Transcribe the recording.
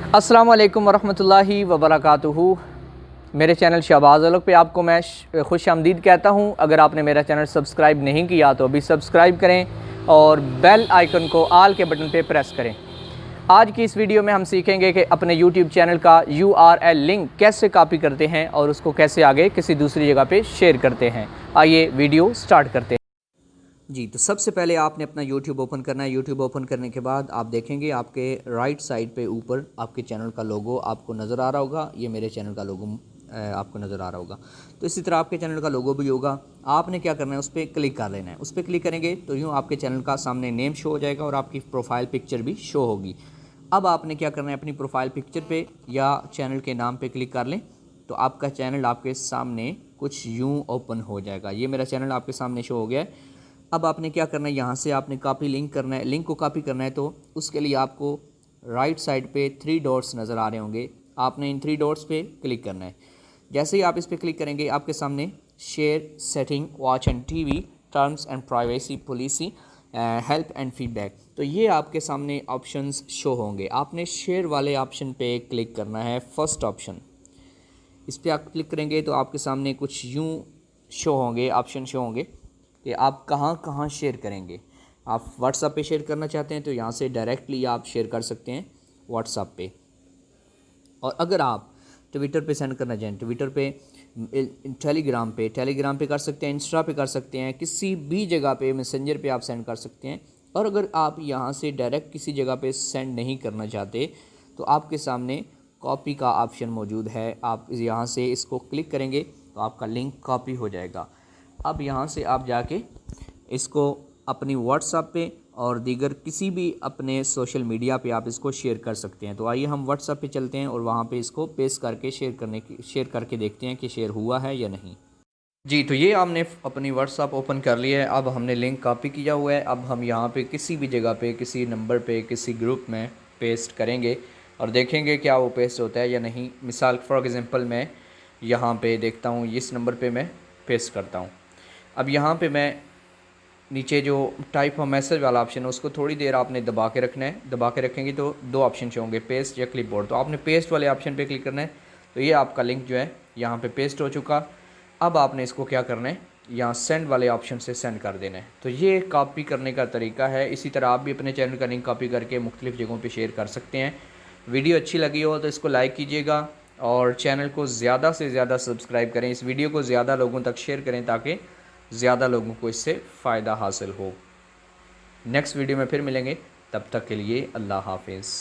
अस्सलाम वालेकुम वरहमतुल्लाहि वबरकातुहू। मेरे चैनल शहबाज पे आपको मैं खुश आमदीद कहता हूँ। अगर आपने मेरा चैनल सब्सक्राइब नहीं किया तो अभी सब्सक्राइब करें और बेल आइकन को आल के बटन पे प्रेस करें। आज की इस वीडियो में हम सीखेंगे कि अपने यूट्यूब चैनल का URL लिंक कैसे कॉपी करते हैं और उसको कैसे आगे किसी दूसरी जगह पे शेयर करते हैं। आइए वीडियो स्टार्ट करते हैं। जी, तो सबसे पहले आपने अपना यूट्यूब ओपन करना है। यूट्यूब ओपन करने के बाद आप देखेंगे आपके राइट साइड पे ऊपर आपके चैनल का लोगो आपको नज़र आ रहा होगा। ये मेरे चैनल का लोगो आपको नज़र आ रहा होगा। तो इसी तरह आपके चैनल का लोगो भी होगा। आपने क्या करना है, उस पर क्लिक कर लेना है। उस पर क्लिक करेंगे तो यूँ आपके चैनल का सामने नेम शो हो जाएगा और आपकी प्रोफाइल पिक्चर भी शो होगी। अब आपने क्या करना है, अपनी प्रोफाइल पिक्चर पे या चैनल के नाम पे क्लिक कर लें तो आपका चैनल आपके सामने कुछ यूँ ओपन हो जाएगा। ये मेरा चैनल आपके सामने शो हो गया है। अब आपने क्या करना है, यहाँ से आपने कॉपी लिंक करना है, लिंक को कॉपी करना है। तो उसके लिए आपको राइट साइड पे 3 डॉट्स नज़र आ रहे होंगे। आपने इन 3 डॉट्स पे क्लिक करना है। जैसे ही आप इस पर क्लिक करेंगे आपके सामने share, setting, watch and TV, terms and privacy policy, help and feedback, तो ये आपके सामने ऑप्शंस शो होंगे। आपने शेयर वाले ऑप्शन पे क्लिक करना है, फर्स्ट ऑप्शन। इस पर आप क्लिक करेंगे तो आपके सामने कुछ यूँ शो होंगे, ऑप्शन शो होंगे कि आप कहाँ कहाँ शेयर करेंगे। आप व्हाट्सएप पे शेयर करना चाहते हैं तो यहाँ से डायरेक्टली आप शेयर कर सकते हैं व्हाट्सएप पे। और अगर आप ट्विटर पे सेंड करना चाहें, ट्विटर पे, टेलीग्राम पे कर सकते हैं, इंस्टा पे कर सकते हैं, किसी भी जगह पे, मैसेंजर पे आप सेंड कर सकते हैं। और अगर आप यहाँ से डायरेक्ट किसी जगह पे सेंड नहीं करना चाहते तो आपके सामने कॉपी का ऑप्शन मौजूद है। आप यहाँ से इसको क्लिक करेंगे तो आपका लिंक कॉपी हो जाएगा। अब यहाँ से आप जाके इसको अपनी व्हाट्सएप पे और दीगर किसी भी अपने सोशल मीडिया पे आप इसको शेयर कर सकते हैं। तो आइए हम व्हाट्सएप पे चलते हैं और वहाँ पे इसको पेस्ट करके शेयर करके देखते हैं कि शेयर हुआ है या नहीं। जी, तो ये हमने अपनी व्हाट्सएप ओपन कर लिया है। अब हमने लिंक कॉपी किया हुआ है। अब हम यहाँ पे किसी भी जगह पे, किसी नंबर पे, किसी ग्रुप में पेस्ट करेंगे और देखेंगे क्या वो पेस्ट होता है या नहीं। मिसाल फॉर एग्ज़ाम्पल मैं यहाँ पे देखता हूँ, इस नंबर पे मैं पेस्ट करता हूँ। अब यहाँ पे मैं नीचे जो टाइप ऑफ मैसेज वाला ऑप्शन है उसको थोड़ी देर आपने दबा के रखना है। दबा के रखेंगे तो 2 ऑप्शन होंगे, पेस्ट या क्लिपबोर्ड। तो आपने पेस्ट वाले ऑप्शन पे क्लिक करना है। तो ये आपका लिंक जो है यहाँ पे पेस्ट हो चुका। अब आपने इसको क्या करना है, यहाँ सेंड वाले ऑप्शन से सेंड कर देना है। तो ये कॉपी करने का तरीका है। इसी तरह आप भी अपने चैनल का लिंक कॉपी करके मुख्तलिफ़ जगहों पर शेयर कर सकते हैं। वीडियो अच्छी लगी हो तो इसको लाइक कीजिएगा और चैनल को ज़्यादा से ज़्यादा सब्सक्राइब करें। इस वीडियो को ज़्यादा लोगों तक शेयर करें ताकि ज़्यादा लोगों को इससे फ़ायदा हासिल हो। नेक्स्ट वीडियो में फिर मिलेंगे, तब तक के लिए अल्लाह हाफिज़।